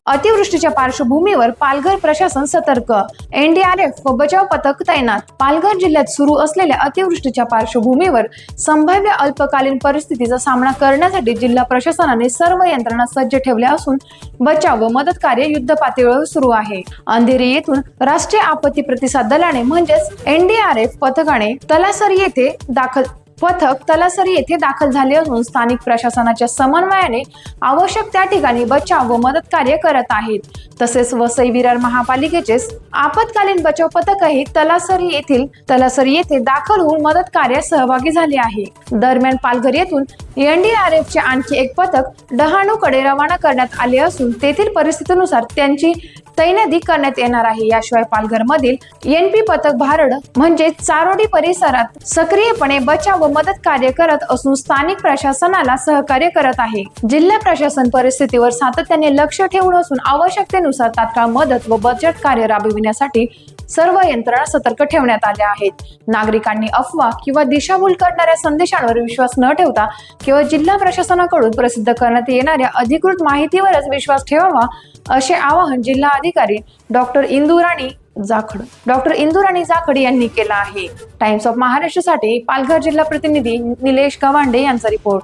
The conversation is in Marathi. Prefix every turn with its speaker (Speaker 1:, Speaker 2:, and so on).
Speaker 1: अतिवृष्टीच्या पार्श्वभूमीवर पालघर प्रशासन सतर्क, एनडीआरएफ व बचाव पथक तैनात। पालघर जिल्ह्यात सुरू असलेल्या अतिवृष्टीच्या पार्श्वभूमीवर संभाव्य अल्पकालीन परिस्थितीचा सामना करण्यासाठी जिल्हा प्रशासनाने सर्व यंत्रणा सज्ज ठेवल्या असून बचाव व मदत कार्य युद्धपातळीवर सुरू आहे। अंधेरी येथून राष्ट्रीय आपत्ती प्रतिसाद दलाने म्हणजेच एनडीआरएफ पथकाने तलासरी येथे दाखल झाले असून स्थानिक प्रशासनाच्या समन्वयाने आवश्यक त्या ठिकाणी बचाव व मदत कार्य करत आहेत। तसेच वसई विरार महापालिकेचे आपत्कालीन बचाव पथकही तलासरी येथे दाखल होऊन मदत कार्यात सहभागी झाले आहे। दरम्यान पालघर येथून एनडीआरएफचे आणखी एक पथक डहाणूकडे रवाना करण्यात आले असून तेथील परिस्थितीनुसार त्यांची तैनाती करण्यात येणार आहे। याशिवाय पालघर मधील एनपी पथक भारड म्हणजे चारोडी परिसरात सक्रियपणे बचाव व मदत कार्य करत असून स्थानिक प्रशासनाला सहकार्य करत आहे। जिल्हा प्रशासन परिस्थितीवर सातत्याने लक्ष ठेवून असून आवश्यकतेनुसार तात्काळ मदत व बचत कार्य राबविण्यासाठी सर्व यंत्रणा सतर्क ठेवण्यात आल्या आहेत। नागरिकांनी अफवा किंवा दिशाभूल करणाऱ्या संदेशांवर विश्वास न ठेवता केवळ जिल्हा प्रशासनाकडून प्रसिद्ध करण्यात येणाऱ्या अधिकृत माहितीवरच विश्वास ठेवावा असे आवाहन जिल्हा अधिकारी डॉक्टर इंदुराणी जाखड यांनी केला आहे। टाइम्स ऑफ महाराष्ट्रसाठी पालघर जिल्हा प्रतिनिधी निलेश गवांडे यांचा रिपोर्ट।